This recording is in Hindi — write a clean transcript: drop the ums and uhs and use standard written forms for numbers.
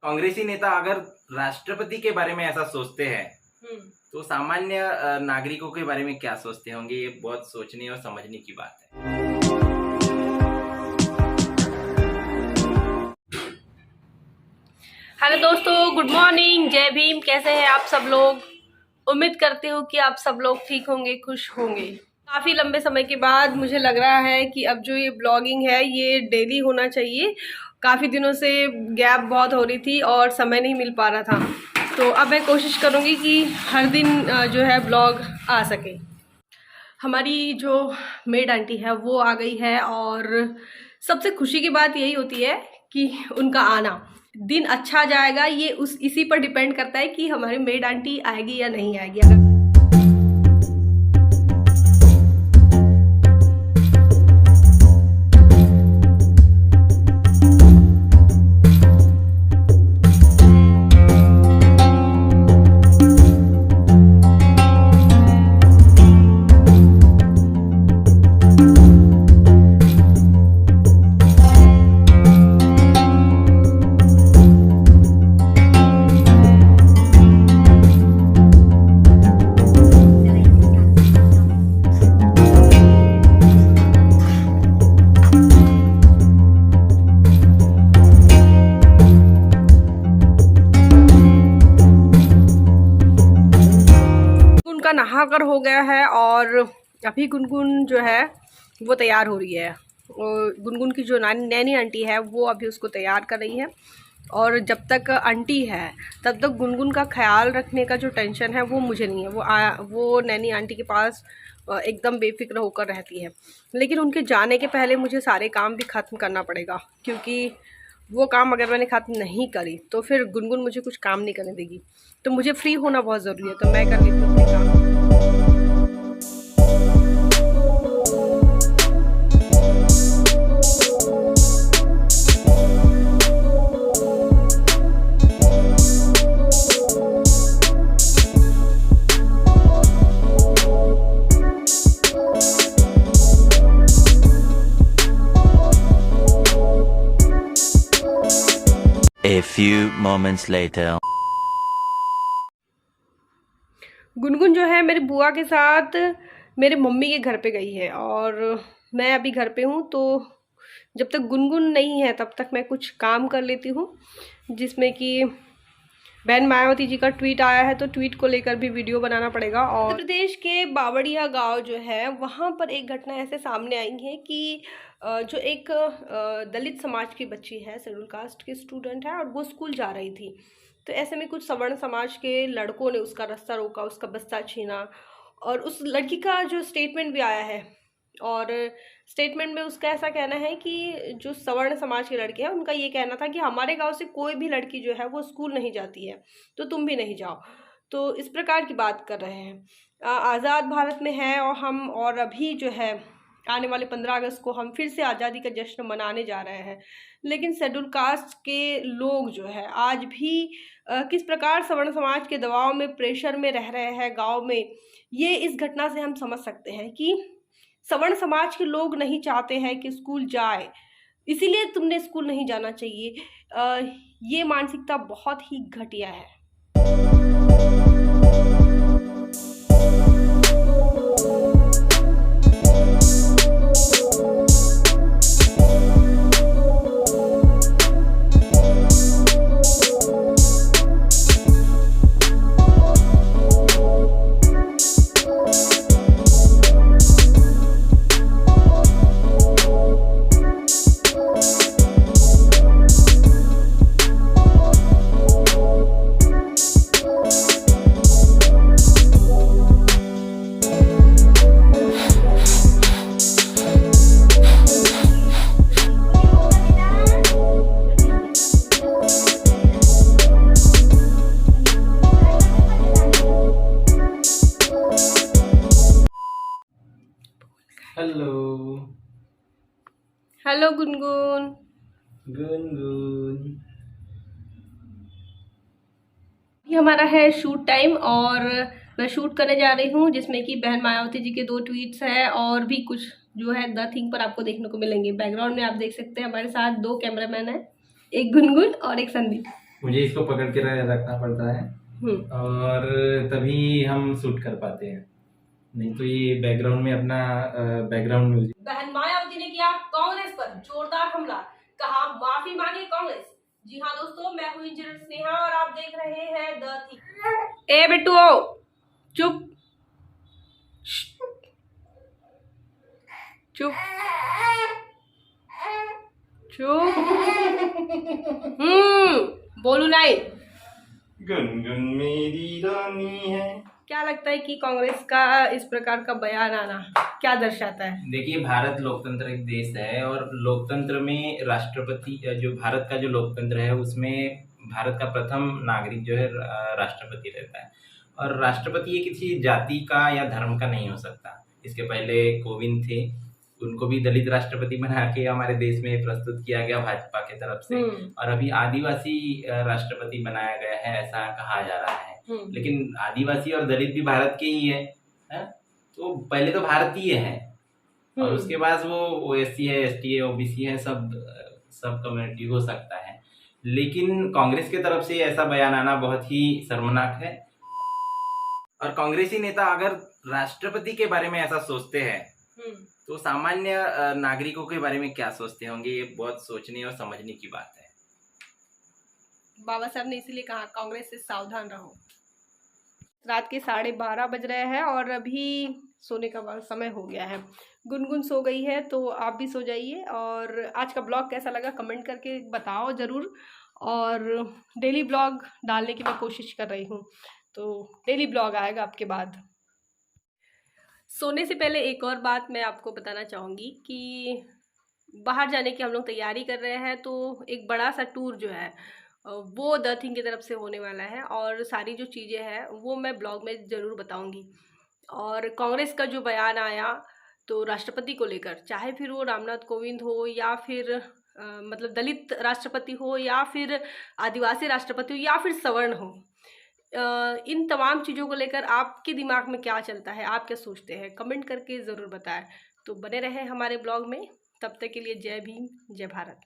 कांग्रेसी नेता अगर राष्ट्रपति के बारे में ऐसा सोचते हैं तो सामान्य नागरिकों के बारे में क्या सोचते होंगे? ये बहुत सोचने और समझने की बात है। हेलो दोस्तों, गुड मॉर्निंग, जय भीम। कैसे हैं आप सब लोग? उम्मीद करती हूँ कि आप सब लोग ठीक होंगे, खुश होंगे। काफ़ी लंबे समय के बाद मुझे लग रहा है कि अब जो ये ब्लॉगिंग है ये डेली होना चाहिए। काफ़ी दिनों से गैप बहुत हो रही थी और समय नहीं मिल पा रहा था, तो अब मैं कोशिश करूँगी कि हर दिन जो है ब्लॉग आ सके। हमारी जो मेड आंटी है वो आ गई है और सबसे खुशी की बात यही होती है कि उनका आना दिन अच्छा जाएगा, ये इसी पर डिपेंड करता है कि हमारी मेड आंटी आएगी या नहीं आएगी। अगर नहा कर हो गया है और अभी गुनगुन जो है वो तैयार हो रही है। और गुनगुन की जो नैनी आंटी है वो अभी उसको तैयार कर रही है, और जब तक आंटी है तब तक गुनगुन का ख्याल रखने का जो टेंशन है वो मुझे नहीं है। वो नैनी आंटी के पास एकदम बेफिक्र होकर रहती है। लेकिन उनके जाने के पहले मुझे सारे काम भी ख़त्म करना पड़ेगा, क्योंकि वो काम अगर मैंने ख़त्म नहीं करी तो फिर गुनगुन मुझे कुछ काम नहीं करने देगी। तो मुझे फ्री होना बहुत ज़रूरी है, तो मैं कर लेती हूँ अपने काम। A few moments later. Gungun जो है मेरी बुआ के साथ मेरे मम्मी के घर पे गई है और मैं अभी घर पे हूँ। तो जब तक गुनगुन नहीं है तब तक मैं कुछ काम कर लेती हूँ, जिसमें कि बहन मायावती जी का ट्वीट आया है, तो ट्वीट को लेकर भी वीडियो बनाना पड़ेगा। और मध्य प्रदेश के बावड़िया गांव जो है वहाँ पर एक घटना ऐसे सामने आई है कि जो एक दलित समाज की बच्ची है, शेड्यूल कास्ट की स्टूडेंट है, और वो स्कूल जा रही थी। तो ऐसे में कुछ सवर्ण समाज के लड़कों ने उसका रास्ता रोका, उसका बस्ता छीना, और उस लड़की का जो स्टेटमेंट भी आया है, और स्टेटमेंट में उसका ऐसा कहना है कि जो सवर्ण समाज के लड़के हैं उनका ये कहना था कि हमारे गांव से कोई भी लड़की जो है वो स्कूल नहीं जाती है, तो तुम भी नहीं जाओ। तो इस प्रकार की बात कर रहे हैं। आज़ाद भारत में है और हम, और अभी जो है आने वाले 15 अगस्त को हम फिर से आज़ादी का जश्न मनाने जा रहे हैं। लेकिन शेड्यूल कास्ट के लोग जो है आज भी किस प्रकार सवर्ण समाज के दबाव में, प्रेशर में रह रहे हैं गाँव में, ये इस घटना से हम समझ सकते हैं कि सवर्ण समाज के लोग नहीं चाहते हैं कि स्कूल जाए, इसीलिए तुमने स्कूल नहीं जाना चाहिए। ये मानसिकता बहुत ही घटिया है। Hello hello Gungun. गुनगुन, ये हमारा है शूट टाइम और मैं शूट करने जा रही हूँ, जिसमें कि बहन मायावती जी के 2 ट्वीट्स हैं और भी कुछ जो है द थिंग पर आपको देखने को मिलेंगे। बैकग्राउंड में आप देख सकते हैं हमारे साथ 2 कैमरामैन हैं, एक गुनगुन और एक संदीप। मुझे इसको पकड़ के रखना पड़ता है और तभी हम शूट कर पाते हैं, नहीं तो ये बैकग्राउंड में अपना बैकग्राउंड म्यूजिक। बहन मायावती ने किया कांग्रेस पर जोरदार हमला, कहा माफी मांगे कांग्रेस। जी हाँ दोस्तों, मैं हूँ इंजीनियर स्नेहा और आप देख रहे हैं द थिंक। ए बिट्टू चुप चुप चुप। बोलू नहीं। गुनगुन मेरी रानी है। क्या लगता है कि कांग्रेस का इस प्रकार का बयान आना क्या दर्शाता है? देखिए, भारत लोकतांत्रिक देश है और लोकतंत्र में राष्ट्रपति, जो भारत का जो लोकतंत्र है उसमें भारत का प्रथम नागरिक जो है राष्ट्रपति रहता है। और राष्ट्रपति ये किसी जाति का या धर्म का नहीं हो सकता। इसके पहले कोविंद थे, उनको भी दलित राष्ट्रपति बना के हमारे देश में प्रस्तुत किया गया भाजपा की तरफ से, और अभी आदिवासी राष्ट्रपति बनाया गया है ऐसा कहा जा रहा है। लेकिन आदिवासी और दलित भी भारत के ही है? तो पहले तो भारतीय है और उसके बाद वो एससी है, एसटी है, ओबीसी है, सब कम्युनिटी हो सकता है। लेकिन कांग्रेस की तरफ से ऐसा बयान आना बहुत ही शर्मनाक है। और कांग्रेसी नेता अगर राष्ट्रपति के बारे में ऐसा सोचते हैं तो सामान्य नागरिकों के बारे में क्या सोचते होंगे, ये बहुत सोचने और समझने की बात है। बाबा साहब ने इसीलिए कहा कांग्रेस से सावधान रहो। रात के 12:30 बज रहे हैं और अभी सोने का समय हो गया है। गुनगुन सो गई है तो आप भी सो जाइए। और आज का ब्लॉग कैसा लगा कमेंट करके बताओ ज़रूर। और डेली ब्लॉग डालने की मैं कोशिश कर रही हूँ, तो डेली ब्लॉग आएगा आपके बाद। सोने से पहले एक और बात मैं आपको बताना चाहूँगी कि बाहर जाने की हम लोग तैयारी कर रहे हैं, तो एक बड़ा सा टूर जो है वो द थिंक की तरफ से होने वाला है और सारी जो चीज़ें हैं वो मैं ब्लॉग में ज़रूर बताऊंगी। और कांग्रेस का जो बयान आया तो राष्ट्रपति को लेकर, चाहे फिर वो रामनाथ कोविंद हो या फिर मतलब दलित राष्ट्रपति हो या फिर आदिवासी राष्ट्रपति हो या फिर सवर्ण हो, इन तमाम चीज़ों को लेकर आपके दिमाग में क्या चलता है, आप क्या सोचते हैं, कमेंट करके ज़रूर बताएं। तो बने रहें हमारे ब्लॉग में। तब तक के लिए जय भीम, जय भारत।